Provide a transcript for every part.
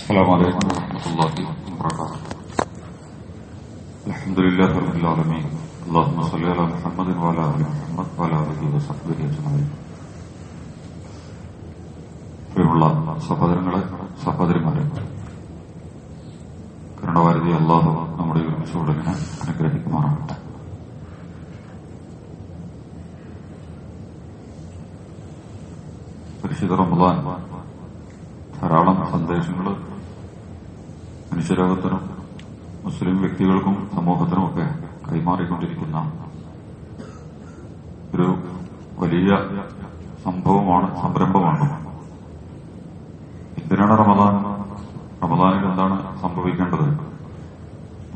السلام عليكم ورحمة الله وبركاته. الحمد لله رب العالمين. اللهم صل على محمد وعلى آل محمد وعلى آله وصحبه أجمعين. പ്രിയമുള്ള സഹോദരങ്ങളെ, സഹോദരിമാരെ, കരുണാവാരിധി അല്ലാഹു നമ്മുടെ ഒരുമിച്ചുകൂടലിനെ അനുഗ്രഹിക്കുമാറാകട്ടെ. പരിശുദ്ധ റമദാൻ ധാരാളം സന്ദേശങ്ങൾ മനുഷ്യലോകത്തിനും മുസ്ലിം വ്യക്തികൾക്കും സമൂഹത്തിനുമൊക്കെ കൈമാറിക്കൊണ്ടിരിക്കുന്ന ഒരു വലിയ സംഭവമാണ്, സംരംഭമാണ്. എന്തിനാണ് റമദാനിൽ എന്താണ് സംഭവിക്കേണ്ടത്?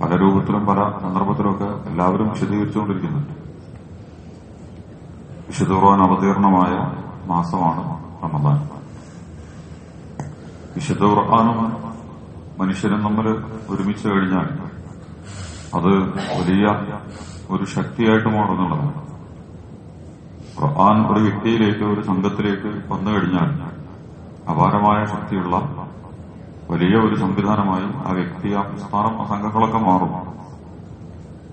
പല രൂപത്തിലും പല സന്ദർഭത്തിലുമൊക്കെ എല്ലാവരും വിശദീകരിച്ചുകൊണ്ടിരിക്കുന്നുണ്ട്. വിശുദ്ധ ഖുർആൻ അവതീർണമായ മാസമാണ് റമദാൻ. വിശുദ്ധ ഖുർആനും മനുഷ്യനും തമ്മിൽ ഒരുമിച്ച് കഴിഞ്ഞാൽ അത് വലിയ ഒരു ശക്തിയായിട്ട് മാറുന്നുള്ളതാണ്. ഖുർആൻ ഒരു വ്യക്തിയിലേക്ക്, ഒരു സംഘത്തിലേക്ക് വന്നു കഴിഞ്ഞാൽ അപാരമായ ശക്തിയുള്ള വലിയ ഒരു സംവിധാനമായി ആ വ്യക്തി, ആ പ്രസ്ഥാനം, ആ സംഘങ്ങളൊക്കെ മാറും.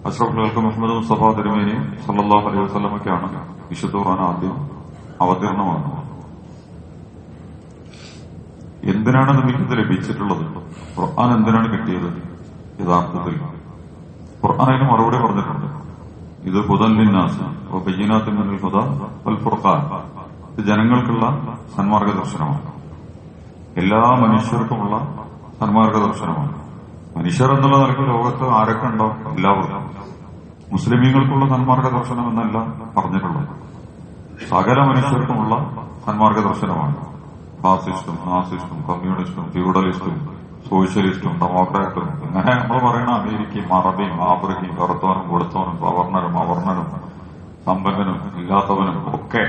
അഷ്റഫുൽ ഖൽഖ് മുഹമ്മദ് മുസ്തഫ തിരുമേനി സല്ലല്ലാഹു അലൈഹി വസല്ലമയ്ക്കാണ് വിശുദ്ധ ഖുർആൻ ആദ്യം അവതീർണമാകുന്നത്. എന്തിനാണ് നമുക്കിത് ലഭിച്ചിട്ടുള്ളത്? ഖുർആൻ എന്തിനാണ് കിട്ടിയത്? യഥാർത്ഥത്തിൽ ഖുർആൻ അതിന് മറുപടി പറഞ്ഞിട്ടുണ്ട്. ഇത് ഹുദൻ ലിന്നാസ് വ ബയ്യിനാത്തിൻ മിനൽ ഹുദാ വൽ ഫുർഖാൻ. ഇത് ജനങ്ങൾക്കുള്ള സന്മാർഗദർശനമാണ്, എല്ലാ മനുഷ്യർക്കുമുള്ള സന്മാർഗദർശനമാണ്. മനുഷ്യർ എന്നുള്ള നിലയ്ക്ക് ലോകത്ത് ആരൊക്കെ ഉണ്ടോ എല്ലാവർക്കും. മുസ്ലിമീങ്ങൾക്കുള്ള സന്മാർഗദർശനം എന്നല്ല പറഞ്ഞിട്ടുള്ളത്, സകല മനുഷ്യർക്കുമുള്ള സന്മാർഗദർശനമാണ്. ഫാസിസ്റ്റും, നാസിസ്റ്റും, കമ്മ്യൂണിസ്റ്റും, ഫ്യൂഡലിസ്റ്റും, സോഷ്യലിസ്റ്റും, ഡെമോക്രാറ്റും, ഇങ്ങനെ നമ്മൾ പറയുന്ന അമേരിക്കയും അറബിയും ആഫ്രിക്കയും, കറുത്തവനും കൊടുത്തവനും, സവർണനും അവർണനും, സമ്പന്നനും ഇല്ലാത്തവനും ഒക്കെ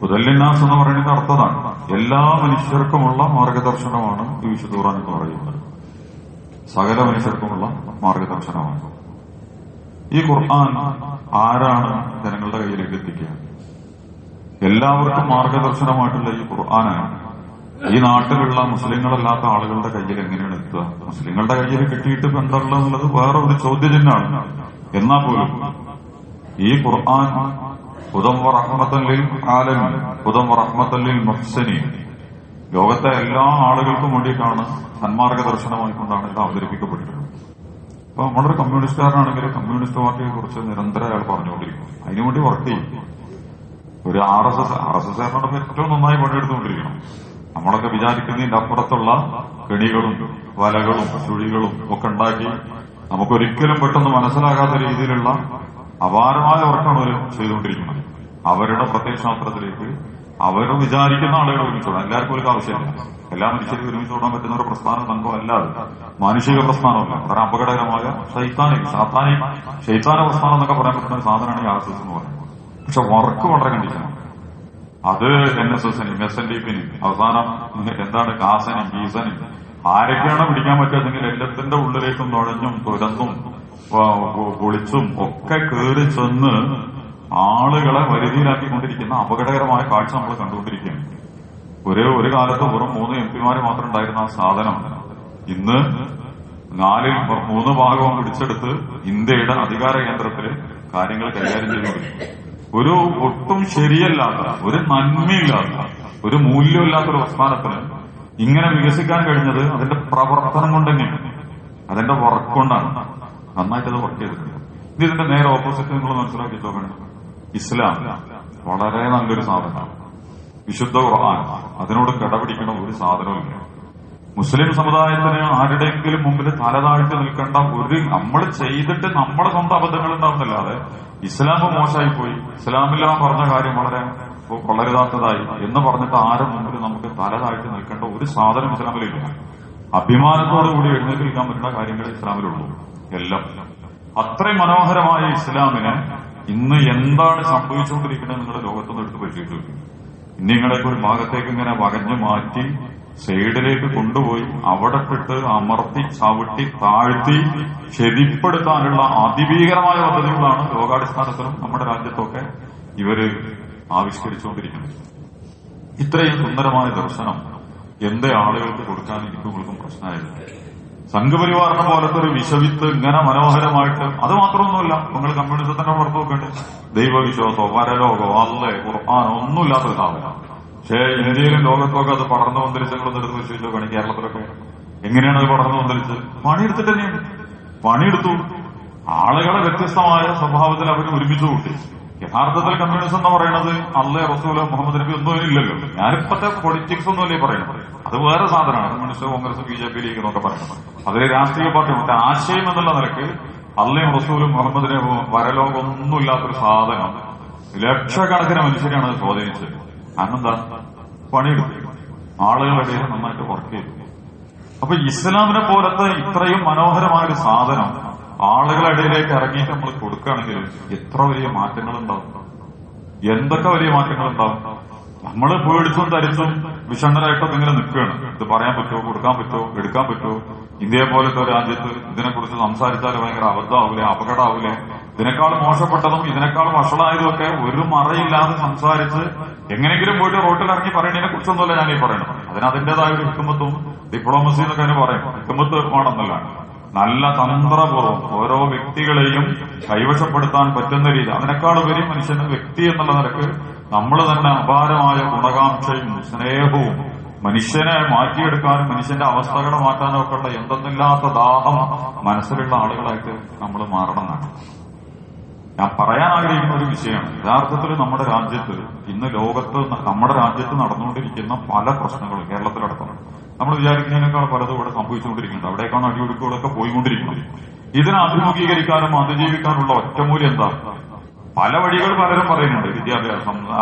ഹുദല്ലിന്നാസ് എന്ന് പറയുന്നത് അർത്ഥതാണ്. എല്ലാ മനുഷ്യർക്കുമുള്ള മാർഗദർശനമാണ് ഈ വിശുദ്ധ ഖുർആൻ എന്ന് പറയുന്നത്. സകല മനുഷ്യർക്കുമുള്ള മാർഗദർശനമാണ്. ഈ ഖുർആൻ ആരാണ് ജനങ്ങളുടെ കയ്യിലേക്ക് എത്തിക്കുക? എല്ലാവർക്കും മാർഗദർശനമായിട്ടുള്ള ഈ ഖുർആന് ഈ നാട്ടിലുള്ള മുസ്ലിങ്ങളല്ലാത്ത ആളുകളുടെ കയ്യിൽ എങ്ങനെയാണ് എത്തുക? മുസ്ലിങ്ങളുടെ കയ്യിൽ കിട്ടിയിട്ട് ബന്ധമുള്ള എന്നുള്ളത് വേറെ ഒരു ചോദ്യചിഹ്നമാണ്. എന്നാൽ പോലും ഈ ഖുർആൻ ഹുദൻ വ റഹ്മത്തൻ ലിൽ ആലമീൻ, ഹുദൻ വ റഹ്മത്തൻ ലിൽ മുഹ്സിനീൻ, ലോകത്തെ എല്ലാ ആളുകൾക്കും വേണ്ടിയിട്ടാണ് സന്മാർഗദർശനമായിക്കൊണ്ടാണ് ഇത് അവതരിപ്പിക്കപ്പെട്ടിട്ടുള്ളത്. അപ്പൊ നമ്മളൊരു കമ്മ്യൂണിസ്റ്റുകാരനാണെങ്കിൽ കമ്മ്യൂണിസ്റ്റ് പാർട്ടിയെ കുറിച്ച് നിരന്തരം അയാൾ പറഞ്ഞുകൊണ്ടിരിക്കും, അതിനുവേണ്ടി വർക്ക് ചെയ്യും. ഒരു ആർ എസ് എസ് ഏറ്റവും നന്നായി പണിയെടുത്തുകൊണ്ടിരിക്കണം. നമ്മളൊക്കെ വിചാരിക്കുന്നതിന്റെ അപ്പുറത്തുള്ള കെണികളും വലകളും ചുഴികളും ഒക്കെ ഉണ്ടാക്കി നമുക്കൊരിക്കലും പെട്ടെന്ന് മനസ്സിലാകാത്ത രീതിയിലുള്ള അപാരമായ വർക്കാണ് അവർ ചെയ്തുകൊണ്ടിരിക്കുന്നത്. അവരുടെ പ്രത്യയശാസ്ത്രത്തിലേക്ക് അവർ വിചാരിക്കുന്ന ആളുകൾ ഒരുമിച്ചോടാം. എല്ലാവർക്കും ഒരു ആവശ്യമില്ല. എല്ലാ മനുഷ്യരും ഒരുമിച്ചോടാൻ പറ്റുന്ന ഒരു പ്രസ്ഥാനം സംഘം അല്ലാതെ മാനുഷിക പ്രസ്ഥാനമല്ല. വളരെ അപകടകരമായ ഷൈത്താന പ്രസ്ഥാനം എന്നൊക്കെ പറയാൻ പറ്റുന്ന ഒരു സാധനമാണ് ഈ ആർ എസ് എസ് എന്ന് പറയുന്നത്. പക്ഷെ വർക്ക് വളരെ കണ്ടിക്കണം. അത് NSSനും SNDPനും അവസാനം എന്താണ് കാസനും ഗീസനും ആരൊക്കെയാണ് പിടിക്കാൻ പറ്റാതെങ്കിൽ എല്ലാത്തിന്റെ ഉള്ളിലേക്കും നുഴഞ്ഞും തുരന്നും പൊളിച്ചും ഒക്കെ കയറി ചെന്ന് ആളുകളെ വരുതിയിലാക്കിക്കൊണ്ടിരിക്കുന്ന അപകടകരമായ കാഴ്ച നമ്മൾ കണ്ടുകൊണ്ടിരിക്കുകയാണ്. ഒരു കാലത്ത് വെറും 3 MP മാത്രം ഉണ്ടായിരുന്ന ആ സാധനം ഇന്ന് 4ൽ 3 ഭാഗവും പിടിച്ചെടുത്ത് ഇന്ത്യയുടെ അധികാര കേന്ദ്രത്തിൽ കാര്യങ്ങൾ കൈകാര്യം ചെയ്തുകൊണ്ടിരിക്കും. ഒരു ഒട്ടും ശരിയല്ലാത്ത, ഒരു നന്മയില്ലാത്ത, ഒരു മൂല്യമില്ലാത്തൊരു പ്രസ്ഥാനത്തിന് ഇങ്ങനെ വികസിക്കാൻ കഴിഞ്ഞത് അതിന്റെ പ്രവർത്തനം കൊണ്ട് തന്നെയാണ്, അതിന്റെ വർക്ക് കൊണ്ടാണ്. നന്നായിട്ടത് വർക്ക് ചെയ്തിട്ടുണ്ട്. ഇതിന്റെ നേരെ ഓപ്പോസിറ്റ് നിങ്ങൾ മനസ്സിലാക്കി നോക്കണം. ഇസ്ലാം വളരെ നല്ലൊരു സാധനമാണ്. വിശുദ്ധ ഖുർആൻ അതിനോട് കിടപിടിക്കണ ഒരു സാധനവുമില്ല. മുസ്ലിം സമുദായത്തിന് ആരുടെയെങ്കിലും മുമ്പിൽ തലതാഴ്ത്തി നിൽക്കേണ്ട നമ്മൾ ചെയ്തിട്ട് നമ്മുടെ സ്വന്തം അബദ്ധങ്ങൾ ഉണ്ടാവുന്നല്ലാതെ ഇസ്ലാം മോശമായി പോയി, ഇസ്ലാമില്ല പറഞ്ഞ കാര്യം വളരെ കൊള്ളരുതാത്തതായി എന്ന് പറഞ്ഞിട്ട് ആരും മുമ്പിൽ നമുക്ക് തലതാഴ്ത്തി നിൽക്കേണ്ട ഒരു സാധനം ഇസ്ലാമിലില്ല. അഭിമാനത്തോടുകൂടി എഴുന്നേറ്റ് നിൽക്കാൻ പറ്റുന്ന കാര്യങ്ങൾ ഇസ്ലാമിലുള്ളൂ. എല്ലാം അത്രയും മനോഹരമായ ഇസ്ലാമിന് ഇന്ന് എന്താണ് സംഭവിച്ചുകൊണ്ടിരിക്കുന്നത് നിങ്ങളുടെ ലോകത്തുനിന്ന് എടുത്ത് പരിശോധിച്ചു നോക്കും. നിങ്ങളൊക്കെ ഒരു ഭാഗത്തേക്ക് ഇങ്ങനെ വകഞ്ഞു മാറ്റി സൈഡിലേക്ക് കൊണ്ടുപോയി അവിടെ ഇട്ട് അമർത്തി ചവിട്ടി താഴ്ത്തി ശരിപ്പെടുത്താനുള്ള അതിഭീകരമായ പദ്ധതികളാണ് ലോകാടിസ്ഥാനത്തിലും നമ്മുടെ രാജ്യത്തൊക്കെ ഇവര് ആവിഷ്കരിച്ചുകൊണ്ടിരിക്കുന്നത്. ഇത്രയും സുന്ദരമായ ദർശനം എന്തേ ആളുകൾക്ക് കൊടുക്കാൻ എനിക്കും പ്രശ്നമായത്? സംഘപരിവാറിനെ പോലത്തെ ഒരു വിഷവിത്ത് ഇങ്ങനെ മനോഹരമായിട്ട്, അത് മാത്രമൊന്നുമല്ല, നിങ്ങൾ കമ്മ്യൂണിസത്തിന്റെ പുറത്ത് നോക്കണ്ടേ, ദൈവവിശ്വാസമോ പരലോകോ അല്ലേ ഖുർആനോ ഒന്നുമില്ലാത്തൊരു സാധനം. പക്ഷേ ഇന്ത്യയിലും ലോകത്തൊക്കെ അത് പടർന്നു വന്നിരിച്ചങ്ങളൊന്നും എടുത്ത് വിശ്വസിച്ചു നോക്കുകയാണ്. കേരളത്തിലൊക്കെ എങ്ങനെയാണ് അത് പടർന്നു വന്നിരിച്ചത്? പണിയെടുത്തിട്ട് തന്നെയാണ്. പണിയെടുത്തു, ആളുകളെ വ്യത്യസ്തമായ സ്വഭാവത്തിൽ അവർ ഒരുമിച്ച് കൂട്ടി. യഥാർത്ഥത്തിൽ കമ്മ്യൂണിസം എന്ന് പറയുന്നത് അള്ളേ റസൂലോ മുഹമ്മദ് നബി ഒന്നും ഇല്ലല്ലോ. ഞാനിപ്പോഴത്തെ പൊളിറ്റിക്സ് ഒന്നുമല്ലേ പറയുന്നത്, അത് വേറെ സാധനമാണ്. കമ്മ്യൂണിസ്റ്റ്, കോൺഗ്രസ്, BJP, ലീഗ് എന്നൊക്കെ പറയുന്നത് അതിലെ രാഷ്ട്രീയ പാർട്ടി. മറ്റേ ആശയം എന്നുള്ള നിലക്ക് അള്ളയും റസൂലും മുഹമ്മദിനെ വരലോകം ഒന്നുമില്ലാത്തൊരു സാധനം ലക്ഷക്കണക്കിന് മനുഷ്യരെയാണ് അത് സ്വാധീനിച്ചത്. കാരണം എന്താ? പണിയെടുത്തു, ആളുകളുടെ നന്നായിട്ട് വർക്ക് ചെയ്തു. അപ്പൊ ഇസ്ലാമിനെ പോലത്തെ ഇത്രയും മനോഹരമായൊരു സാധനം ആളുകളുടെ ഇടയിലേക്ക് ഇറങ്ങിയിട്ട് നമ്മൾ കൊടുക്കുകയാണെങ്കിൽ എത്ര വലിയ മാറ്റങ്ങളുണ്ടാവും, എന്തൊക്കെ വലിയ മാറ്റങ്ങളുണ്ടാവും. നമ്മൾ പേടിച്ചും തരിച്ചും വിഷണ്ണരായിട്ടൊക്കെ ഇങ്ങനെ നിൽക്കുകയാണ്. ഇത് പറയാൻ പറ്റുമോ, കൊടുക്കാൻ പറ്റുമോ, എടുക്കാൻ പറ്റുമോ? ഇന്ത്യയെ പോലത്തെ ഒരു രാജ്യത്ത് ഇതിനെക്കുറിച്ച് സംസാരിച്ചാൽ ഭയങ്കര അബദ്ധമാവില്ലേ, അപകടമാവില്ലേ? ഇതിനേക്കാൾ മോശപ്പെട്ടതും ഇതിനേക്കാൾ വഷളായതുമൊക്കെ ഒരു മറയില്ലാതെ സംസാരിച്ച് എങ്ങനെയെങ്കിലും പോയിട്ട് റോട്ടിലിറങ്ങി പറയുന്നതിനെ കുറിച്ചൊന്നുമല്ല ഞാൻ ഈ പറയണം. അതിനതിന്റേതായ ഒരു ഹിക്മത്തും ഡിപ്ലോമസി എന്നൊക്കെ അതിന് പറയും. ഹിക്മത്ത് വേണമെന്നല്ല, നല്ല തന്ത്രപൂർവ്വം ഓരോ വ്യക്തികളെയും കൈവശപ്പെടുത്താൻ പറ്റുന്ന രീതി. അതിനേക്കാളുപരി മനുഷ്യന് വ്യക്തി എന്നുള്ള നിലക്ക് നമ്മൾ തന്നെ അപാരമായ ഗുണകാംക്ഷയും സ്നേഹവും മനുഷ്യനെ മാറ്റിയെടുക്കാനും മനുഷ്യന്റെ അവസ്ഥകളെ മാറ്റാനും ഒക്കെ ഉള്ള എന്തെന്നില്ലാത്ത ദാഹം മനസ്സിലുള്ള ആളുകളായിട്ട് നമ്മൾ മാറണം എന്നാണ് ഞാൻ പറയാൻ ആഗ്രഹിക്കുന്ന ഒരു വിഷയമാണ്. യഥാർത്ഥത്തിൽ നമ്മുടെ രാജ്യത്ത് ഇന്ന് ലോകത്ത് നമ്മുടെ രാജ്യത്ത് നടന്നുകൊണ്ടിരിക്കുന്ന പല പ്രശ്നങ്ങളും കേരളത്തിലടക്കം നമ്മൾ വിചാരിക്കുന്നതിനേക്കാൾ പലതും ഇവിടെ സംഭവിച്ചുകൊണ്ടിരിക്കുന്നുണ്ട്. അവിടേക്കാണ് അടിയൊഴുക്കുകളൊക്കെ പോയിക്കൊണ്ടിരിക്കുന്നത്. ഇതിനെ അഭിമുഖീകരിക്കാനും അതിജീവിക്കാനുള്ള ഒറ്റമൂല്യം എന്താ? പല വഴികൾ പലരും പറയുന്നുണ്ട്. വിദ്യാഭ്യാസം,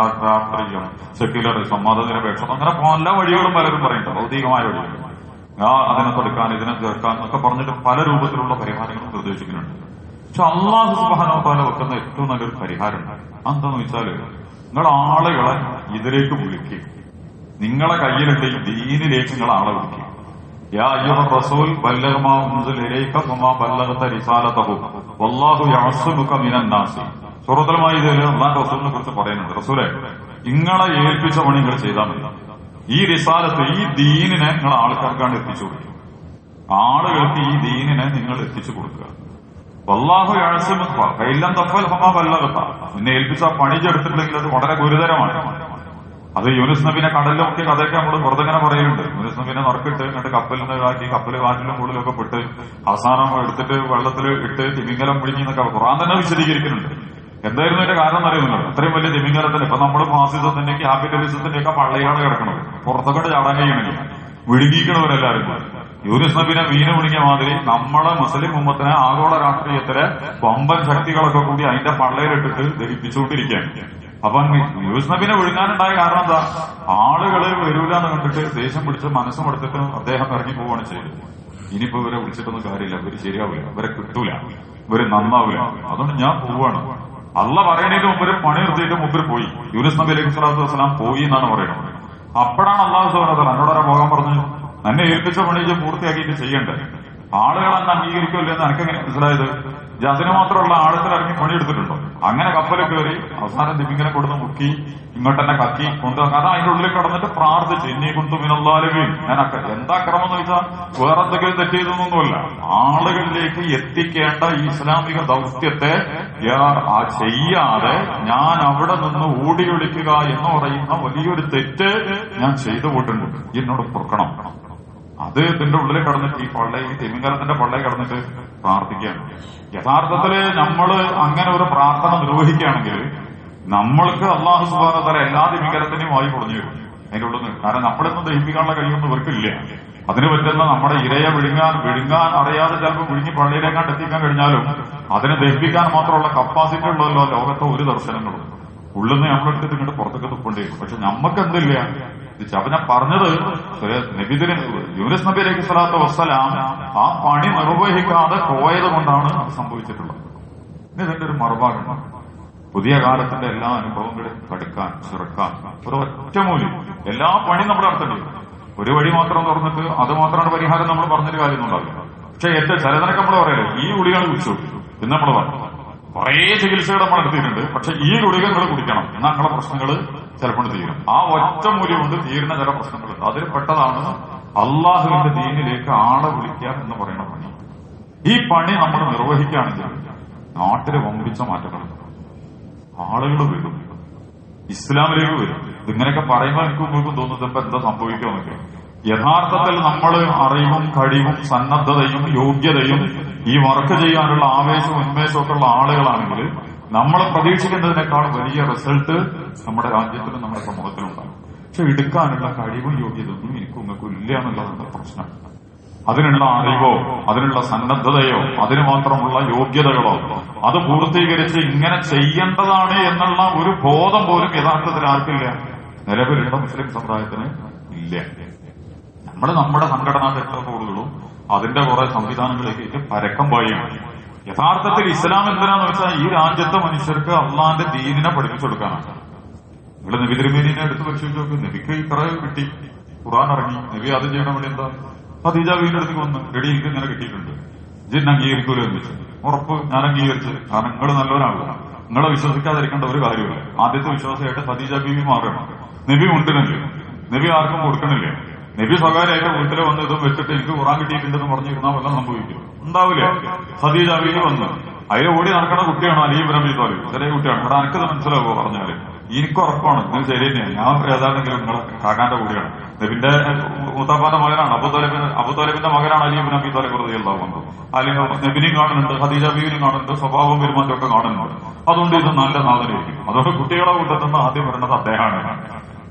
രാഷ്ട്രീയം, സെക്യുലറിസം, മതനിരപേക്ഷത, അങ്ങനെ പല വഴികളും പലരും പറയുന്നുണ്ട്. ഭൗതികമായ വഴികൾ, അതിനെ തടുക്കാൻ ഇതിനെ ചേർക്കാൻ എന്നൊക്കെ പറഞ്ഞിട്ട് പല രൂപത്തിലുള്ള പരിഹാരങ്ങളും നിർദ്ദേശിക്കുന്നുണ്ട്. പക്ഷെ അല്ലാഹു സുബ്ഹാനഹു വ തആല വെക്കുന്ന ഏറ്റവും നല്ലൊരു പരിഹാരമുണ്ട്. എന്താന്ന് വെച്ചാല് നിങ്ങൾ ആളുകളെ ഇതിലേക്ക് വിളിക്കുക. നിങ്ങളെ കയ്യിലുള്ള ഈ ദീനിലേക്ക് നിങ്ങൾ ആളെ വിളിക്കുക. യാ അയ്യുഹർ റസൂൽ ബല്ലഗ മാ ഉൻസില ഇലൈക വമാ ബല്ലഗത റിസാലതഹു വല്ലാഹു യഅസ്മുക മിനൻ നാസ്. സൂറത്തുൽ മാഇദയിൽ അല്ലാഹു റസൂലിനെ കുറിച്ച് പറയുന്നുണ്ട്. റസൂലേ, നിങ്ങളെ ഏൽപ്പിച്ച പണി നിങ്ങൾ ചെയ്താൽ മതി. ഈ റിസാലത്ത്, ഈ ദീനിനെ നിങ്ങൾ ആൾക്കാർക്കാണ്ട് എത്തിച്ചു കൊടുക്കുക. ആളുകൾക്ക് ഈ ദീനിനെ നിങ്ങൾ എത്തിച്ചു കൊടുക്കുക. വല്ലാഹു യഅസ്മുക ഫഇല്ലം തഫൽ ഫമാ ബല്ലഗത. നിന്നെ ഏൽപ്പിച്ച പണി ചെയ്തിട്ടുണ്ടെങ്കിൽ അത് വളരെ ഗുരുതരമാണ്. അത് യൂനുസ് നബിനെ കടലിൽ മുക്കിയ കഥയൊക്കെ നമ്മൾ വെറുതെ ഇങ്ങനെ പറയുന്നുണ്ട്. യൂനുസ് നബിനെ നറുക്കിട്ട് എന്നിട്ട് കപ്പലിൽ നിന്ന് കാറ്റി, കപ്പല് കാറ്റിലും കൂടുതലൊക്കെ പെട്ട് അവസാനം എടുത്തിട്ട് വെള്ളത്തിൽ ഇട്ട് തിമിംഗലം പിടിഞ്ഞി എന്നൊക്കെ ഖുർആൻ തന്നെ വിശദീകരിക്കുന്നുണ്ട്. എന്തായിരുന്നു അതിന്റെ കാരണം അറിയുന്നില്ല. അത്രയും വലിയ തിമിംഗലത്തിന് ഇപ്പൊ നമ്മൾ ഫാസിസത്തിന്റെ ക്യാപിറ്റലിസത്തിന്റെ ഒക്കെ പള്ളയാണ് കിടക്കുന്നത്. പുറത്തൊക്കെ ചാടാൻ കഴിയണില്ല, വിഴുങ്ങിക്കണവരെല്ലാവരും. യൂനുസ് നബിനെ മീന് വിഴുങ്ങിയ മാതിരി നമ്മളെ മുസ്ലിം ഉമ്മത്തിനെ ആഗോള രാഷ്ട്രീയത്തിലെ വമ്പൻ ശക്തികളൊക്കെ കൂടി അതിന്റെ പള്ളയിലിട്ടിട്ട് ദഹിപ്പിച്ചുകൊണ്ടിരിക്കുകയാണ്. അപ്പം യൂനുസ് നബിനെ വിഴുങ്ങാനുണ്ടായ കാരണം എന്താ? ആളുകള് വരൂല എന്ന് കണ്ടിട്ട് ദേഷ്യം പിടിച്ച് മനസ്സും എടുത്തിട്ട് അദ്ദേഹം ഇറങ്ങി പോവുകയാണ് ചെയ്തത്. ഇനിയിപ്പോ ഇവരെ വിളിച്ചിട്ടൊന്നും കാര്യമില്ല, ഇവര് ശരിയാവില്ല, ഇവരെ കിട്ടൂല, ഇവര് നന്നാവില്ല, അതുകൊണ്ട് ഞാൻ പോവാണ്. അള്ള പറയണതിന് മുമ്പ് പണി നിർത്തിയിട്ട് മുമ്പിൽ പോയി. യൂനുസ് നബി അലൈഹി സ്വലാത്തു വസ്സലാം പോയി എന്നാണ് പറയുന്നത്. അപ്പോഴാണ് അള്ളാഹു സുബ്ഹാനഹു വ തആല എന്നോടൊക്കെ പോകാൻ പറഞ്ഞു. എന്നെ ഏൽപ്പിച്ച പണി പൂർത്തിയാക്കിയിട്ട് ചെയ്യണ്ടേ? ആളുകൾ അന്ന് അംഗീകരിക്കുമല്ലോ എന്ന് എനിക്കെങ്ങനെ മനസ്സിലായത്? അതിന് മാത്രമുള്ള ആഴത്തിൽ ഇറങ്ങി പണിയെടുത്തിട്ടുണ്ടോ? അങ്ങനെ കപ്പലിൽ കയറി അവസാനം ദിമിങ്ങനെ കൊടുത്ത് മുക്കി ഇങ്ങോട്ട് തന്നെ കക്കി കൊണ്ടുവന്ന് അത് അതിന്റെ ഉള്ളിൽ കടന്നിട്ട് പ്രാർത്ഥിച്ച് ഇനി കൊണ്ടു മിനല്ലാലുകയും ഞാനൊക്കെ എന്താ ക്രമം എന്ന് വെച്ചാൽ വേറെ എന്തെങ്കിലും തെറ്റ് ചെയ്തൊന്നുമല്ല. ആളുകളിലേക്ക് എത്തിക്കേണ്ട ഈ ഇസ്ലാമിക ദൗത്യത്തെ ചെയ്യാതെ ഞാൻ അവിടെ നിന്ന് ഓടി ഒളിക്കുക എന്ന് പറയുന്ന വലിയൊരു തെറ്റ് ഞാൻ ചെയ്തു പോയിട്ടുണ്ട്. എന്നോട് പൊറുക്കണം. അത് ഇതിന്റെ ഉള്ളിൽ കടന്നിട്ട് ഈ തിമിംഗലത്തിന്റെ പള്ളയിൽ കടന്നിട്ട് പ്രാർത്ഥിക്കുകയാണ്. യഥാർത്ഥത്തില് നമ്മള് അങ്ങനെ ഒരു പ്രാർത്ഥന നിർവഹിക്കുകയാണെങ്കിൽ നമ്മൾക്ക് അല്ലാഹു സുബ്ഹാനഹു വ തആല എല്ലാ തിമിംഗലത്തിനെയും വായി പൊളിഞ്ഞു വരും അതിന്റെ ഉള്ളിൽ നിന്ന്. കാരണം നമ്മളൊന്നും ദഹിപ്പിക്കാനുള്ള കഴിവൊന്നും ഇവർക്കില്ല. അതിന് പറ്റുന്ന നമ്മുടെ ഇരയെ വിഴുങ്ങാൻ അറിയാതെ ചിലപ്പോൾ വിഴുങ്ങി പള്ളിയിലേക്കാണ്ട് എത്തിക്കാൻ കഴിഞ്ഞാലും അതിനെ ദഹിപ്പിക്കാൻ മാത്രമുള്ള കപ്പാസിറ്റി ഉള്ളതല്ലോ ലോകത്തെ ഒരു ദർശനങ്ങളും. ഉള്ളിൽ നിന്ന് നമ്മളെടുത്തിട്ട് ഇങ്ങോട്ട് പുറത്തേക്ക് തുപ്പേണ്ടി വരും. പക്ഷെ നമുക്ക് എന്തില്ല. അപ്പൊ ഞാൻ പറഞ്ഞത് നബിദിന് യൂനുസ് നബി അലൈഹി സ്വലാത്തു വസ്സലാം ആ പണി നിർവഹിക്കാതെ പോയത് കൊണ്ടാണ് അത് സംഭവിച്ചിട്ടുള്ളത്. ഇതിന്റെ ഒരു മറുഭാഗമാണ്. പുതിയ കാലത്തിന്റെ എല്ലാ അനുഭവങ്ങളും കടുക്കാൻ ചെറുക്കാൻ ഒരു ഒറ്റമൂല്യം എല്ലാ പണിയും നമ്മൾ നടത്തേണ്ടി വരും. ഒരു വഴി മാത്രം തുറന്നിട്ട് അത് മാത്രമാണ് പരിഹാരം നമ്മൾ പറഞ്ഞൊരു കാര്യമൊന്നും ഉണ്ടാവില്ല. പക്ഷെ ഏറ്റവും ചിലതിനൊക്കെ നമ്മൾ പറയല്ലോ ഈ ഗുളികകൾ കുടിച്ചു എന്ന് നമ്മൾ പറഞ്ഞു. കുറേ ചികിത്സകൾ നമ്മൾ എടുത്തിട്ടുണ്ട്. പക്ഷെ ഈ ഗുളികകൾ കുടിക്കണം എന്നാൽ നിങ്ങളെ പ്രശ്നങ്ങൾ ചിലപ്പോൾ തീരും. ആ ഒറ്റ മൂല്യം കൊണ്ട് തീരുന്ന ചില പ്രശ്നങ്ങളുണ്ട്. അതിൽ പെട്ടതാണ് അള്ളാഹുവിന്റെ ദീനിലേക്ക് ആളെ വിളിക്കുക എന്ന് പറയുന്ന പണി. ഈ പണി നമ്മൾ നിർവഹിക്കുകയാണെങ്കിൽ നാട്ടിലെ വമ്പിച്ച മാറ്റങ്ങൾ, ആളുകൾ വരും, ഇസ്ലാമിലേക്ക് വരും. ഇതിങ്ങനെയൊക്കെ പറയുമ്പോൾ എനിക്ക് മുമ്പ് തോന്നുന്നത് ഇപ്പൊ എന്താ സംഭവിക്കുമെന്നൊക്കെ. യഥാർത്ഥത്തിൽ നമ്മൾ അറിവും കഴിവും സന്നദ്ധതയും യോഗ്യതയും ഈ വർക്ക് ചെയ്യാനുള്ള ആവേശവും ഉന്മേഷവും ഒക്കെ ഉള്ള ആളുകളാണെങ്കിൽ നമ്മൾ പ്രതീക്ഷിക്കുന്നതിനേക്കാൾ വലിയ റിസൾട്ട് നമ്മുടെ രാജ്യത്തിലും നമ്മുടെ സമൂഹത്തിലും ഉണ്ടാകും. പക്ഷെ എടുക്കാനുള്ള കഴിവും യോഗ്യതയൊന്നും എനിക്കും നിങ്ങൾക്ക് ഇല്ല എന്നുള്ളതാണ് പ്രശ്നം. അതിനുള്ള അറിവോ അതിനുള്ള സന്നദ്ധതയോ അതിന് മാത്രമുള്ള യോഗ്യതകളോ അത് പൂർത്തീകരിച്ച് ഇങ്ങനെ ചെയ്യേണ്ടതാണ് എന്നുള്ള ഒരു ബോധം പോലും യഥാർത്ഥത്തിൽ ആർക്കില്ല, നിലവിലുള്ള മുസ്ലിം സമുദായത്തിന് ഇല്ല. നമ്മൾ നമ്മുടെ സംഘടനാ ചട്ടക്കൂടുകളും അതിന്റെ കുറെ സംവിധാനങ്ങളിലേക്ക് പരക്കം പായാണ്. യഥാർത്ഥത്തിൽ ഇസ്ലാം എന്തിനാന്ന് വെച്ചാൽ ഈ രാജ്യത്തെ മനുഷ്യർക്ക് അള്ളാന്റെ ദീനിനെ പഠിപ്പിച്ചു കൊടുക്കാനാണ്. നിങ്ങൾ നബി തിരുമേനിനെ എടുത്ത് പരിശോധിച്ച് നോക്ക്. നബിക്ക് ഇത്ര കിട്ടി, ഖുർആൻ ഇറങ്ങി, നബി ആദ്യം ചെയ്യണ വേണ്ടി എന്താ? ഖദീജ ബീവിന്റെ അടുത്തേക്ക് വന്ന്, എടി എനിക്ക് ഇങ്ങനെ കിട്ടിയിട്ടുണ്ട്, ജിൻ അംഗീകരിക്കൂലോ എന്ന് വെച്ചു. ഉറപ്പ്, ഞാൻ അംഗീകരിച്ചു. കാരണം നിങ്ങൾ നല്ലവരാണല്ലോ, നിങ്ങളെ വിശ്വസിക്കാതിരിക്കേണ്ട ഒരു കാര്യമില്ല. ആദ്യത്തെ വിശ്വാസമായിട്ട് ഖദീജ ബീവി മാറണം. നബി ഉണ്ടെന്നില്ല, നബി ആർക്കും കൊടുക്കണില്ല. നബി സ്വകാര്യമായിട്ട് വീട്ടിൽ വന്ന് ഇതും വെച്ചിട്ട് എനിക്ക് ഖുർആൻ കിട്ടിയിട്ടുണ്ടെന്ന് പറഞ്ഞിരുന്നാൽ വല്ലതും സംഭവിക്കും? ഉണ്ടാവില്ല. ഖദീജ ബീവി വന്ന് അതിൽ ഓടി നടക്കുന്ന കുട്ടിയാണ് അലി ഇബ്നു അബീ ത്വാലിബ്, ചെറിയ കുട്ടിയാണ്. ഇവിടെ എനിക്കത് മനസ്സിലാവുമോ പറഞ്ഞാല്? എനിക്ക് ഉറപ്പാണ് നിങ്ങൾ ശരി തന്നെയാണ്. ഞാൻ ഏതാണെങ്കിലും നിങ്ങളെ കാക്കാന്റെ കൂടിയാണ്. നബിന്റെ മൂത്താപ്പാന്റെ മകനാണ് അബൂതാലിബിന്റെ മകനാണ് അലി ഇബ്നു അബീ ത്വാലിബ് റളിയല്ലാഹു അൻഹു. അല്ലെങ്കിൽ നബിനെയും കാണുന്നുണ്ട്, ഖദീജ ബീവിനെയും കാണുന്നുണ്ട്, സ്വഭാവം പെരുമാറ്റം ഒക്കെ കാണുന്നുണ്ട്. അതുകൊണ്ട് ഇത് നല്ല സാധനമായിരിക്കും. അതുകൊണ്ട് കുട്ടികളെ കൂട്ടത്തുനിന്ന് ആദ്യം വരുന്നത് അദ്ദേഹമാണ്.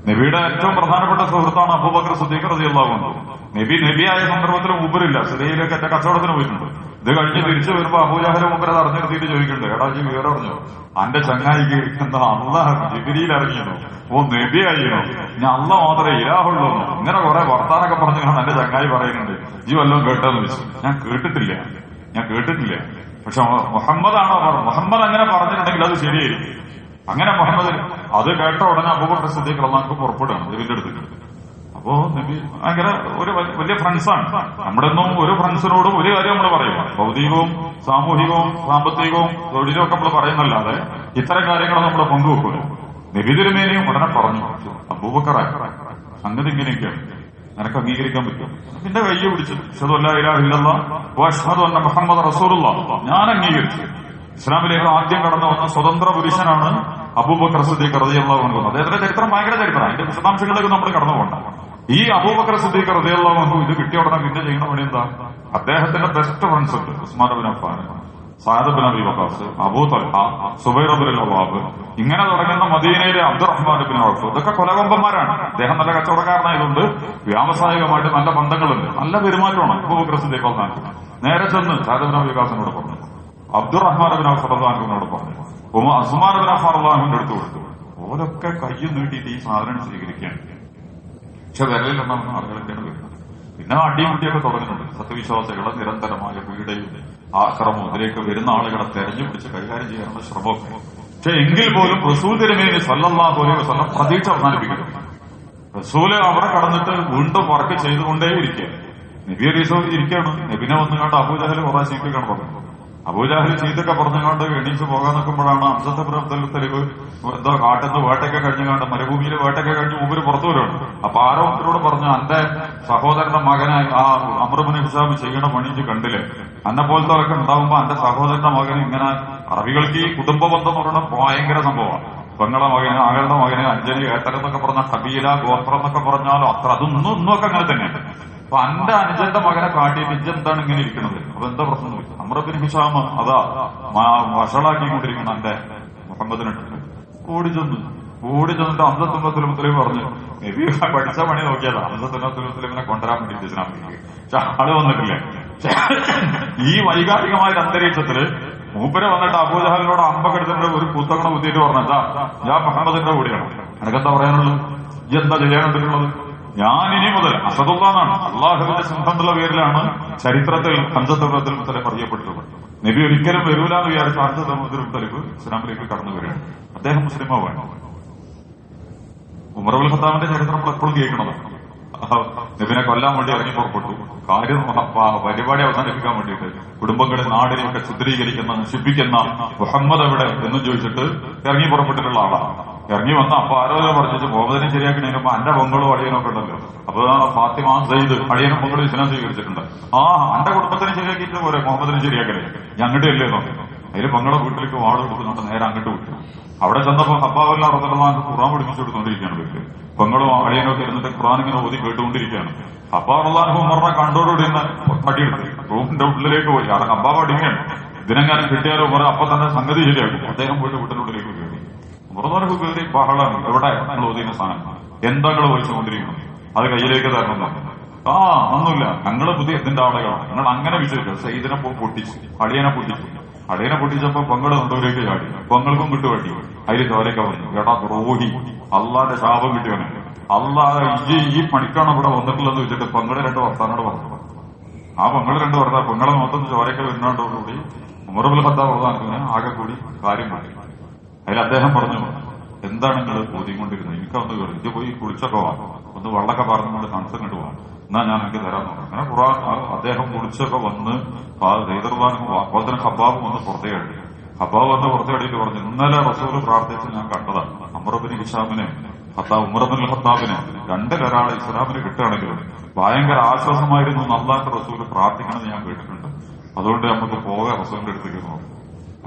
നബിയുടെ ഏറ്റവും പ്രധാനപ്പെട്ട സുഹൃത്താണ് അബൂബക്കർ സിദ്ദീഖ് റളിയല്ലാഹു അൻഹു. നബിയായ സന്ദർഭത്തിൽ മൂപ്പരില്ല, സിറിയയിലേക്ക് എന്റെ കച്ചവടത്തിന് പോയിട്ടുണ്ട്. ഇത് കഴിഞ്ഞ് തിരിച്ചു വരുമ്പോ അബൂജഹൽ മൂപ്പരത് അറിഞ്ഞെടുത്തിട്ട് ചോദിക്കുന്നുണ്ട്, എടാ ജി വിവരം അറിഞ്ഞോ, അന്റെ ചങ്ങായിക്ക് എന്താ അള്ളാഹ് ജിബ്രീൽ ഇറങ്ങിയോ, ഓ നബിയായിനോ, ഞാൻ അള്ളാഹ് മാത്രമേ ഇലാഹുള്ളൂ, ഇങ്ങനെ കുറെ വർത്താനൊക്കെ പറഞ്ഞു എന്റെ ചങ്ങായി പറയുന്നുണ്ട്, ജി വല്ലതും കേട്ടോന്ന് വെച്ചു. ഞാൻ കേട്ടിട്ടില്ല. പക്ഷെ മുഹമ്മദാണോ മുഹമ്മദ് അങ്ങനെ പറഞ്ഞിട്ടുണ്ടെങ്കിൽ അത് ശരിയായിരിക്കും. അങ്ങനെ മുഹമ്മദ് അത് കേട്ട ഉടനെ അബൂബക്കർ സിദ്ദീഖ് റളിയല്ലാഹു പുറപ്പെടുകയാണ് നബിന്റെ അടുത്ത്. അപ്പോ നബി ഭയങ്കര ഒരു വലിയ ഫ്രണ്ട്സാണ്. നമ്മുടെ ഒന്നും ഒരു ഫ്രണ്ട്സിനോടും ഒരു കാര്യം നമ്മൾ പറയില്ല. ഭൗതികവും സാമൂഹികവും സാമ്പത്തികവും തൊഴിലും ഒക്കെ നമ്മൾ പറയുന്നല്ലാതെ ഇത്തരം കാര്യങ്ങൾ നമ്മൾ പങ്കുവെക്കൂല. നബി തിരുമേനിയും ഉടനെ പറഞ്ഞു, അബൂബക്കറെ സംഗതി ഇങ്ങനെയൊക്കെയാണ്, നിനക്ക് അംഗീകരിക്കാൻ പറ്റും? പിന്നെ കയ്യെ പിടിച്ചു, അശ്ഹദു അല്ലാ ഇലാഹ ഇല്ലല്ലാഹ് വ അശ്ഹദു അന്ന മുഹമ്മദ് റസൂലുള്ളാഹ്, ഞാൻ അംഗീകരിച്ചു. ഇസ്ലാമിലേക്ക് ആദ്യം കടന്നു വന്ന സ്വതന്ത്ര പുരുഷനാണ് അബൂബക്കർ സിദ്ദീഖ് റളിയല്ലാഹു അൻഹു. അദ്ദേഹത്തിന്റെ ചരിത്രം ഭയങ്കര ചരിത്രമാണ്. അതിന്റെ വിശദാംശങ്ങളിലേക്ക് നമ്മൾ കടന്നു പോകണ്ട. ഈ അബൂബക്കർ സിദ്ദീഖ് റളിയല്ലാഹു അൻഹു ഇത് കിട്ടിയ ഉടനെ പിന്നെ ചെയ്യുന്ന പണി എന്താ? അദ്ദേഹത്തിന്റെ ബെസ്റ്റ് ഫ്രണ്ട്സ് ഉണ്ട്, Usman bin Affan, Saad bin Abi Waqqas, Abu Talha, Zubair bin Awwab, ഇങ്ങനെ തുടങ്ങുന്ന മദീനയിലെ അബ്ദുറഹ്മാൻ ബിൻ ഔഫ്, ഇതൊക്കെ കൊലകൊമ്പന്മാരാണ്. അദ്ദേഹം നല്ല കച്ചവടക്കാരനായതുകൊണ്ട് വ്യാവസായികമായിട്ട് നല്ല ബന്ധങ്ങളുണ്ട്, നല്ല പെരുമാറ്റമാണ്. അബൂബക്കർ സിദ്ദീഖ് റളിയല്ലാഹു അൻഹു നേരെ ചെന്ന് സഅദ് ബിൻ അബീ വഖാസിനോട് പറഞ്ഞു, അബ്ദുറഹ്മാൻ ബിൻ ഔഫ് റളിയല്ലാഹു അൻഹുവിനോട് പറഞ്ഞു, ഉസ്മാൻ ബിൻ അഫ്ഫാൻ റളിയല്ലാഹു അൻഹുവിന്റെ അടുത്ത് കൊടുത്തു. ഓരൊക്കെ കയ്യും നീട്ടിയിട്ട് ഈ സാധനം സ്വീകരിക്കുകയാണ്. പക്ഷെ വിരലിലെന്നാണ് ആളുകളൊക്കെയാണ് വരുന്നത്. പിന്നെ അടിമുടിയൊക്കെ തുടങ്ങുന്നുണ്ട്. സത്യവിശ്വാസികളെ നിരന്തരമായ പീഡയും ആക്രമവും ഇതിലേക്ക് വരുന്ന ആളുകളെ തെരഞ്ഞു പിടിച്ച് കൈകാര്യം ചെയ്യാനുള്ള ശ്രമമൊക്കെ. പക്ഷെ എങ്കിൽ പോലും റസൂൽ തിരുമേനി സല്ലല്ലാഹു അലൈഹി വസല്ലം പ്രതീക്ഷ അവസാനിപ്പിക്കുന്നു. റസൂല് അവിടെ കടന്നിട്ട് വീണ്ടും വർക്ക് ചെയ്തുകൊണ്ടേയിരിക്കുക. നബി അലൈഹി ഇരിക്കുകയാണ്. നബിനെ വന്നുകൊണ്ട് അബൂജഹൽ കുറെ ചീറ്റൊക്കെയാണ് പറഞ്ഞത്. അബൂജഹൽ ചീത്തൊക്കെ പറഞ്ഞുകൊണ്ട് എണീച്ച് പോകാൻ നിൽക്കുമ്പോഴാണ് അംസത്ത് ബിൻ അബ്ദുൽ മുത്തലിബ് എന്തോ കാട്ടുന്ന വേട്ടയൊക്കെ കഴിഞ്ഞുകൊണ്ട് മരുഭൂമിയിൽ വേട്ടയൊക്കെ കഴിഞ്ഞ് മൂപ്പര് പുറത്തു വരുവാണ്. അപ്പൊ ആരോ അവരോട് പറഞ്ഞു, എന്റെ സഹോദരന്റെ മകനെ ആ അംർ ബിൻ ഹിസാം ചെയ്യണ പണിച്ച് കണ്ടില്ലേ, എന്നെ പോലത്തെ ഉണ്ടാവുമ്പോ എന്റെ സഹോദരന്റെ മകന് ഇങ്ങനെ, അറബികൾക്ക് ഈ കുടുംബ ബന്ധം എന്ന് പറയുന്നത് ഭയങ്കര സംഭവമാണ്. പെങ്ങളെ മകന്, ആകളുടെ മകന്, അഞ്ജലി, ഏത്തരെന്നൊക്കെ പറഞ്ഞ കബീല, ഗോത്രം എന്നൊക്കെ പറഞ്ഞാലോ അത്ര അതൊന്നും ഒക്കെ അങ്ങനെ തന്നെയാണ്. അപ്പൊ എന്റെ അനുജന്റെ മകനെ കാട്ടിയിട്ട് ഇജ്ജെന്താണ് ഇങ്ങനെ ഇരിക്കുന്നത്, അതെന്താ പ്രശ്നം? അംർ ബിൻ ഹിസാം അതാ വഷളാക്കിക്കൊണ്ടിരിക്കണം എന്റെ മുഹമ്മദിനിട്ട്. ഓടി ചെന്നിട്ട് ഹംസത്ത് ബിൻ മുത്തലിബ് പറഞ്ഞു, നബി പഠിച്ച പണി നോക്കിയതാ, ഹംസത്ത് ബിൻ മുത്തലിബിനെ കൊണ്ടുവരാൻ വേണ്ടി ഇസ്ലാമിലേക്ക്. പക്ഷെ ആള് വന്നിട്ടില്ലേ. ഈ വൈകാരികമായ അന്തരീക്ഷത്തില് മൂപ്പരെ വന്നിട്ട് അബൂജഹലിനോട് അമ്പക്കെടുത്തിട്ട് ഒരു പുസ്തകം കുത്തിയിട്ട് പറഞ്ഞാ, ഞാൻ മുഹമ്മദിന്റെ കൂടെയാണ്, എനിക്കെന്താ പറയാനുള്ളത്, ഈ എന്താ ചെയ്യാനുള്ളത്? ഞാനിനി മുതൽ അസദുള്ളാന്നാണ്, അള്ളാഹുവിന്റെ സിംഹം എന്നുള്ള പേരിലാണ് ചരിത്രത്തിൽ ഹംസത്ത് ബിൻ മുത്തലിബ് അറിയപ്പെട്ടിട്ടുള്ളത്. നബി ഒരിക്കലും വരൂല എന്ന് വിചാരിച്ച ഹംസത്ത് ബിൻ മുത്തലിബ് ഇസ്ലാമിലേക്ക് കടന്നു വരികയാണ്. അദ്ദേഹം മുസ്ലിമാവാണ്. ഉമർ ഇബ്നുൽ ഖത്താബിന്റെ ചരിത്രം നമ്മൾ എപ്പോഴും കേൾക്കണതാണ്. നബിനെ കൊല്ലാൻ വേണ്ടി ഇറങ്ങി പുറപ്പെട്ടു. കാര്യം പരിപാടി അവസാനിപ്പിക്കാൻ വേണ്ടിയിട്ട് കുടുംബങ്ങളെ നാടിനെയൊക്കെ ചിത്രീകരിക്കുന്ന നശിപ്പിക്കുന്ന മുഹമ്മദ് എവിടെ എന്ന് ചോദിച്ചിട്ട് ഇറങ്ങി പുറപ്പെട്ടിട്ടുള്ള ആളാണ്. ഇറങ്ങി വന്ന അപ്പൊ ആരോ പറഞ്ഞു മുഹമ്മദിനെ ശരിയാക്കണേന് മുമ്പ് എന്റെ പൊങ്ങളും അളിയനൊക്കെ ഉണ്ടല്ലോ. അപ്പൊ ഫാത്തിമ സെയ്ദ് അളിയനും പൊങ്ങളും ഇസ്ലാം സ്വീകരിച്ചിട്ടുണ്ട്. എന്റെ കുടുംബത്തിനെ ശരിയാക്കിയിട്ട് പോരെ മുഹമ്മദിനെ ശരിയാക്കണേ, ഞങ്ങടെ അല്ലേ നോക്കി. അതിൽ പൊങ്ങളെ വീട്ടിലേക്ക് വാള് കൊടുക്കുന്നുണ്ട്, നേരെ അങ്ങോട്ട് വിട്ടു. അവിടെ ചെന്നപ്പോ ഹബ്ബാബ് റളിയല്ലാഹു ഖുർആൻ പഠിപ്പിച്ചു കൊടുത്തുകൊണ്ടിരിക്കുകയാണ് വീട്ടിൽ. പൊങ്ങളും അളിയനൊക്കെ ഇരുന്നിട്ട് ഖുർആൻ ഇങ്ങനെ ഓതി കേട്ടുകൊണ്ടിരിക്കുകയാണ്. ഹബ്ബാബ് റളിയല്ലാഹു ഉമറിനെ കണ്ടോടുകൂടി തടിയെടുത്ത് റൂമിന്റെ ഉള്ളിലേക്ക് പോയി. കാരണം ഹബ്ബാബ് അടിമയാണ്, ഇതിനെങ്ങാനും കിട്ടിയാലോ ഉമർ അപ്പൊ തന്നെ സംഗതി ശരിയാക്കും. അദ്ദേഹം പോയിട്ട് വീട്ടിനുള്ളിലേക്ക് കയറി. ഉമറിനൊക്കെ കയറി ബഹളം, എവിടെ നിങ്ങൾ ഓതിന സാധനം, എന്താ നിങ്ങൾ വഹിച്ചുകൊണ്ടിരിക്കണം, അത് കയ്യിലേക്ക് തരണം. ഒന്നുമില്ല, ഞങ്ങള് പുതിയ ഇതിന്റെ ആളുകളാണ്, നിങ്ങൾ അങ്ങനെ വിശ്വസിക്കുക. സയ്യിദിനെ പൊട്ടിച്ചു, അളിയനെ പൊട്ടിച്ചു. അളിയനെ പൊട്ടിച്ചപ്പോ പൊങ്ങള് നടുവിലേക്ക് ചാടി, പൊങ്ങൾക്കും കിട്ടുവട്ടി. അതിൽ ചോരയൊക്കെ വന്നു. എടാ ദ്രോഹി, അള്ളാന്റെ ശാപം കിട്ടിയവനെ, അള്ളാഹ് ഈ പണിക്കാണ് ഇവിടെ വന്നിട്ടുള്ളതെന്ന് വെച്ചിട്ട് പൊങ്ങള് രണ്ട് വർത്താനോട് പറഞ്ഞു. ആ പൊങ്ങള് രണ്ട് പറഞ്ഞാൽ പൊങ്ങളെ മൊത്തം ചോരയൊക്കെ വരുന്നതോടുകൂടി ഉമർ ഇബ്നുൽ ഖത്താബ് റളിയല്ലാഹു ആകെ കൂടി കാര്യം മാറ്റി. അതിൽ അദ്ദേഹം പറഞ്ഞു, എന്താണ് നിങ്ങൾ ഊതിക്കൊണ്ടിരുന്നത്, എനിക്കൊന്ന് കയറി, ഇത് പോയി കുളിച്ചൊക്കെ പോവാം, ഒന്ന് വെള്ളമൊക്കെ പറഞ്ഞുകൊണ്ട് കണക്ഷൻ കണ്ടു പോവാം, എന്നാ ഞാൻ എനിക്ക് തരാൻ നോക്കാം. അങ്ങനെ ഖുർആൻ അദ്ദേഹം കുളിച്ചൊക്കെ വന്ന് അതുപോലെ ഹബ്ബാബ് വന്ന് പുറത്തേടി. ഹബ്ബാബ് വന്ന് പുറത്തേടിയിട്ട് പറഞ്ഞു, ഇന്നലെ റസൂൽ പ്രാർത്ഥിച്ച് ഞാൻ കണ്ടതാണ്, ഉമർ ഇബ്നു ഹിശാമിനെ ഉമർ ഇബ്നുൽ ഖത്താബിനെ രണ്ടിലൊരാളെ ഇസ്ലാമിന് കിട്ടുകയാണെങ്കിലും ഭയങ്കര ആശ്വാസമായിരുന്നു അല്ലാഹുവിന്റെ റസൂൽ പ്രാർത്ഥിക്കണമെന്ന് ഞാൻ കേട്ടിട്ടുണ്ട്. അതുകൊണ്ട് നമുക്ക് പോകാം റസൂലിന്റെ അടുത്തേക്ക് നോക്കാം.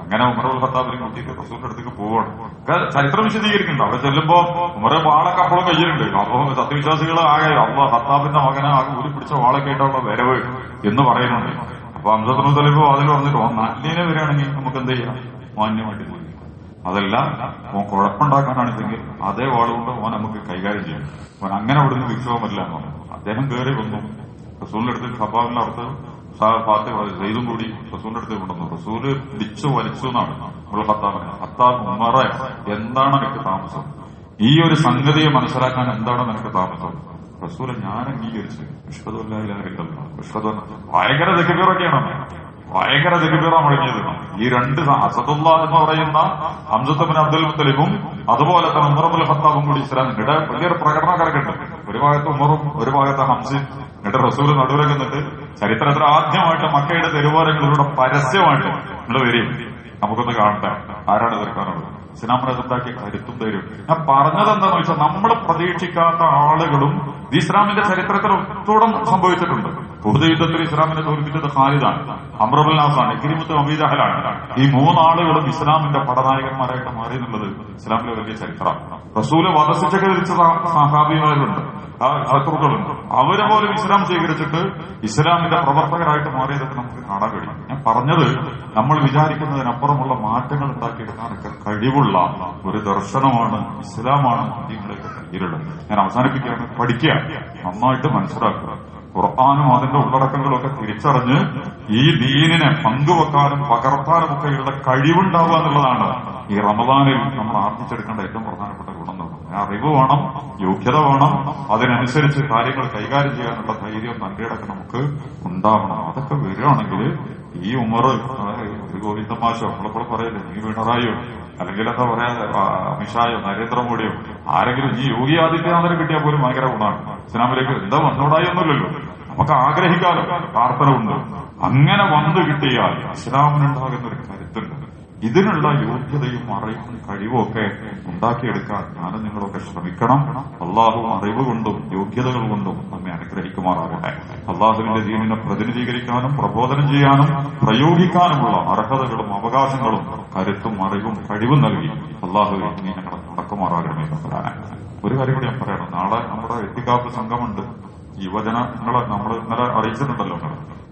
അങ്ങനെ ഉമർ ഇബ്നുൽ ഖത്താബിനെ കൂട്ടിയിട്ട് റസൂലിന്റെ അടുത്തേക്ക് പോവാണ്. ചരിത്രം വിശദീകരിക്കുന്നുണ്ട്. അവിടെ ചെല്ലുമ്പോ ഉമറെ വാളൊക്കെ അപ്പോഴും കയ്യിലുണ്ട്. അപ്പൊ സത്യവിശ്വാസികൾ ആകെ അള്ളാഹ് ഖത്താബിന്റെ മകനെ ആകെ ഊരി പിടിച്ച വാളൊക്കെ ആയിട്ടുള്ള വരവ് എന്ന് പറയുന്നുണ്ട്. അപ്പൊ ഹംസത്തുൽ മുത്തലിബ് അതിൽ പറഞ്ഞിട്ട് നാട്ടിനെ വരികയാണെങ്കിൽ നമുക്ക് എന്ത് ചെയ്യാം, മാന്യമായിട്ട് ചെയ്യും. അതല്ല ഓൻ കുഴപ്പമുണ്ടാക്കാനാണെങ്കിൽ അതേ വാളുകൊണ്ട് ഓൻ നമുക്ക് കൈകാര്യം ചെയ്യും. ഓൻ അങ്ങനെ അവിടുന്ന് വിക്ഷോഭമില്ല എന്ന് പറഞ്ഞു. അദ്ദേഹം കയറി വന്നു റസൂലിന്റെ അടുത്ത്. ഹബ്ബാബിന്റെ അടുത്ത് സെയ്ദും കൂടി റസൂലിന്റെ അടുത്ത് കൊണ്ടുവന്നു. റസൂല് പിടിച്ചു വലിച്ചു എന്നാണ് ഖത്താബിനെ. ഖത്താബ് ഉമറെ, എന്താണ് നിനക്ക് താമസം, ഈ ഒരു സംഗതിയെ മനസ്സിലാക്കാൻ എന്താണ് നിനക്ക് താമസം? റസൂല് ഞാൻ അംഗീകരിച്ചു, അഷ്ഹദു അല്ലാ ഇലാഹ ഇല്ലല്ലാഹ് അഷ്ഹദു അന്ന. ഭയങ്കര ദക്ബീറൊക്കെയാണ്, ഭയങ്കര ദക്ബീറ മുഴങ്ങിയത്. ഈ രണ്ട് അസദുല്ലാ എന്ന് പറയുന്ന ഹംസത്ത് ബിൻ അബ്ദുൽ മുത്തലിബും അതുപോലെ തന്നെ ഉമർ ഇബ്നുൽ ഖത്താബും കൂടി ഇസ്ലാമിന്റെ വലിയൊരു പ്രകടനം കിടക്കുന്നുണ്ട്. ഒരു ഭാഗത്ത് ഉമറും ഒരു ഭാഗത്ത് ഹംസയും. എന്നിട്ട് റസൂല് നടുവിലേക്ക് നിന്നിട്ട് ചരിത്രത്തിൽ ആദ്യമായിട്ട് മക്കയുടെ തെരുവോരങ്ങളിലൂടെ പരസ്യമായിട്ട് നിങ്ങൾ വരും, നമുക്കൊന്ന് കാണട്ടെ ആരാണ് എതിർക്കാനുള്ളത്. ഇസ്ലാമിനെ എതിർത്താക്കിയ കരുത്തും തരും. ഞാൻ പറഞ്ഞത് എന്താണെന്ന് വെച്ചാൽ നമ്മൾ പ്രതീക്ഷിക്കാത്ത ആളുകളും ഇസ്ലാമിന്റെ ചരിത്രത്തിൽ ഒത്തോളം സംഭവിച്ചിട്ടുണ്ട്. ഉഹദ് യുദ്ധത്തിൽ ഇസ്ലാമിനെ തോൽപ്പിച്ചത് ഖാലിദാണ്, അംർ ഇബ്നുൽ ആസാണ്, ഇക്രിമത്തും അബീ ജഹലാണ്. ഈ മൂന്നാളുകളും ഇസ്ലാമിന്റെ പടനായകന്മാരായിട്ട് മാറി എന്നുള്ളത് ഇസ്ലാമിലെ വലിയ ചരിത്രമാണ്. റസൂല് വധശിക്ഷ വിധിച്ച സഹാബിമാരുണ്ട്, ശത്രുക്കളുണ്ട്. അവരെ പോലും ഇസ്ലാം സ്വീകരിച്ചിട്ട് ഇസ്ലാമിന്റെ പ്രവർത്തകരായിട്ട് മാറിയതൊക്കെ നമുക്ക് കാണാൻ കഴിയും. ഞാൻ പറഞ്ഞത് നമ്മൾ വിചാരിക്കുന്നതിനപ്പുറമുള്ള മാറ്റങ്ങൾ ഉണ്ടാക്കിയെടുക്കാനൊക്കെ കഴിവുള്ള ഒരു ദർശനമാണ് ഇസ്ലാമാണ് നിങ്ങളുടെ കയ്യിലുള്ളത്. ഞാൻ അവസാനിപ്പിക്കുകയാണ്. പഠിക്കുക, നന്നായിട്ട് മനസ്സിലാക്കുക. ഖുർആനും അതിന്റെ ഉള്ളടക്കങ്ങളും ഒക്കെ തിരിച്ചറിഞ്ഞ് ഈ ദീനിനെ പങ്കുവെക്കാനും പകർത്താനും ഒക്കെയുള്ള കഴിവുണ്ടാവുക എന്നുള്ളതാണ് ഈ റമദാനിൽ നമ്മൾ ആർജിച്ചെടുക്കേണ്ട ഏറ്റവും പ്രധാനപ്പെട്ട ഗുണം. അറിവ് വേണം, യോഗ്യത വേണം, അതിനനുസരിച്ച് കാര്യങ്ങൾ കൈകാര്യം ചെയ്യാനുള്ള ധൈര്യം തന്റെയൊക്കെ നമുക്ക് ഉണ്ടാവണം. അതൊക്കെ വരികയാണെങ്കിൽ ഈ ഉമർ ഒരു ഗോവിന്ദമാശോ നമ്മളിപ്പോൾ പറയല്ലേ, നീ പിണറായിയോ അല്ലെങ്കിൽ എന്താ പറയാ അമിത്ഷായോ നരേന്ദ്രമോദിയോ ആരെങ്കിലും ഈ യോഗി ആദിത്യനാഥിനെ കിട്ടിയാൽ പോലും ഭയങ്കര ഗുണമാണ്. ഇസ്ലാമിലേക്ക് എന്താ വന്നോടായി ഒന്നുമില്ലല്ലോ, നമുക്ക് ആഗ്രഹിക്കാലോ, പ്രാർത്ഥന ഉണ്ട്. അങ്ങനെ വന്നു കിട്ടിയാൽ ഇസ്ലാമിനുണ്ടാകുന്ന ഒരു കരുത്തുണ്ട്. ഇതിനുള്ള യോഗ്യതയും അറിവും കഴിവും ഒക്കെ ഉണ്ടാക്കിയെടുക്കാൻ ഞാനും നിങ്ങളൊക്കെ ശ്രമിക്കണം. അള്ളാഹു അറിവ് കൊണ്ടും യോഗ്യതകൾ കൊണ്ടും നമ്മെ അനുഗ്രഹിക്കുമാറാകട്ടെ. അള്ളാഹുവിന്റെ ദീനിനെ പ്രതിനിധീകരിക്കാനും പ്രബോധനം ചെയ്യാനും പ്രയോഗിക്കാനുമുള്ള അർഹതകളും അവകാശങ്ങളും കരുത്തും അറിവും കഴിവും നൽകി അള്ളാഹു നീ ഞങ്ങളെ നടക്കുമാറാകണമേ. ഒരു കാര്യം കൂടി ഞാൻ പറയണം. നാളെ നമ്മുടെ എത്തിക്കാപ്പ് സംഘമുണ്ട്. യുവജനങ്ങളെ നമ്മൾ ഇന്നലെ അറിയിച്ചിട്ടുണ്ടല്ലോ.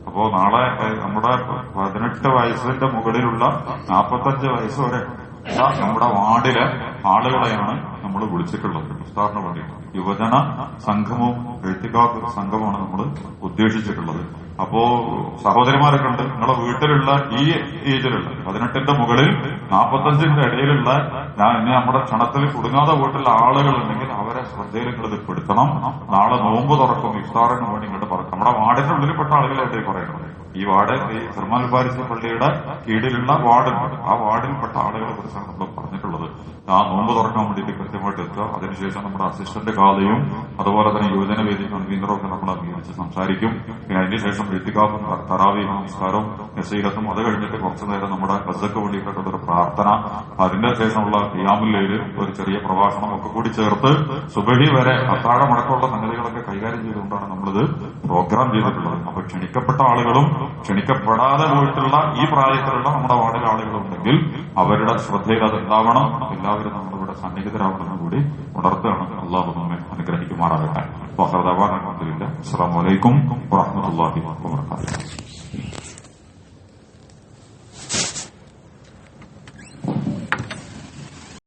അപ്പോ നാളെ നമ്മുടെ 18 വയസ്സിന്റെ മുകളിലുള്ള 45 വയസ്സ് വരെ നമ്മുടെ വാർഡിലെ ആളുകളെയാണ് നമ്മൾ വിളിച്ചിട്ടുള്ളത് ഇഫ്താറിന് വേണ്ടിയിട്ട്. യുവജന സംഘവും എഴുത്തിക്കാപ്പ് സംഘമാണ് നമ്മൾ ഉദ്ദേശിച്ചിട്ടുള്ളത്. അപ്പോ സഹോദരിമാരൊക്കെ ഉണ്ട്. നിങ്ങളുടെ വീട്ടിലുള്ള ഈ ഏജിലുള്ള 18ന്റെ മുകളിൽ 45ന്റെ ഇടയിലുള്ള നമ്മുടെ ക്ഷണത്തിൽ കുടുങ്ങാതെ വീട്ടിലുള്ള ആളുകളുണ്ടെങ്കിൽ അവരെ ശ്രദ്ധയിൽ ഇത് പെടുത്തണം. നാളെ നോമ്പ് തുറക്കും ഇഫ്താറിന് വേണ്ടി ഇങ്ങോട്ട് പറയും. നമ്മുടെ വാർഡിന്റെ ഉള്ളിൽപ്പെട്ട ആളുകളായിട്ട് പറയണം. ഈ വാർഡ് ഈ സൽമാൻ ഫാരിസി പള്ളിയുടെ കീഴിലുള്ള വാർഡുണ്ട്. ആ വാർഡിൽപ്പെട്ട ആളുകളെ കുറിച്ചാണ് നമ്മൾ പറഞ്ഞിട്ടുള്ളത്. ആ നോമ്പ് തുറക്കാൻ വേണ്ടിയിട്ട് കൃത്യമായിട്ട് എത്തുക. അതിനുശേഷം നമ്മുടെ അസിസ്റ്റന്റ് ഖാദിയും അതുപോലെ തന്നെ യുവജന വേദി കൺവീനറും ഒക്കെ നമ്മൾ അംഗീകരിച്ച് സംസാരിക്കും. പിന്നെ അതിനുശേഷം ഇത്തികാഫും തറാവീഹ് നമസ്കാരവും നസീഹത്തും, അത് കഴിഞ്ഞിട്ട് കുറച്ചു നേരം നമ്മുടെ ഗസക്ക് വേണ്ടിയിട്ടുള്ള ഒരു പ്രാർത്ഥന, അതിന്റെ ശേഷമുള്ള ഖിയാമുൽ ലൈൽ, ഒരു ചെറിയ പ്രഭാഷണം ഒക്കെ കൂടി ചേർത്ത് സുബഹി വരെ അത്താഴമടക്കമുള്ള സംഗതികളൊക്കെ കൈകാര്യം ചെയ്തുകൊണ്ടാണ് നമ്മളിത് പ്രോഗ്രാം ചെയ്തിട്ടുള്ളത്. അപ്പൊ ക്ഷണിക്കപ്പെട്ട ആളുകളും ക്ഷണിക്കപ്പെടാതെ പോയിട്ടുള്ള ഈ പ്രായത്തിലുള്ള നമ്മുടെ വാർഡിലെ ആളുകളുണ്ടെങ്കിൽ അവരുടെ ശ്രദ്ധയിൽ അത് ഉണ്ടാവണം. എല്ലാവരും നമ്മളിവിടെ സന്നിഹിതരാവണമെന്ന് കൂടി ഉണർത്തുകയാണ്. അള്ളാഹു നമ്മെ അനുഗ്രഹിക്കുമാറാകട്ടെ. അസ്സലാമു അലൈക്കും വറഹ്മത്തുള്ളാഹി വബറകാതുഹു.